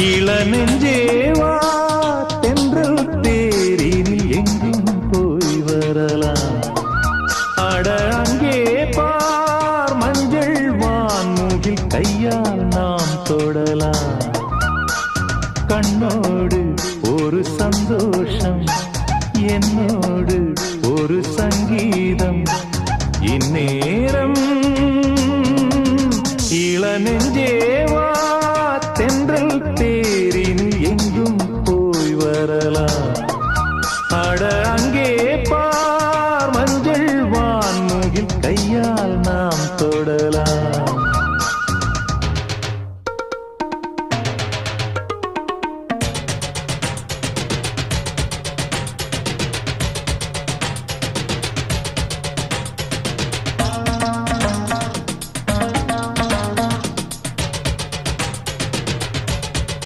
இளநெஞ்சேவா தென்றல் தேரினில் எங்கும் போய் வரலாம். அட அங்கே பார் மஞ்சள் வான்முகில் கையால் நாம் தொடலாம். கண்ணோடு ஒரு சந்தோஷம், என்னோடு ஒரு சங்கீதம். இந்நேரம் இளநெஞ்சேவா தென்றல் தேரினில் எங்கும் போய் வரலாம்.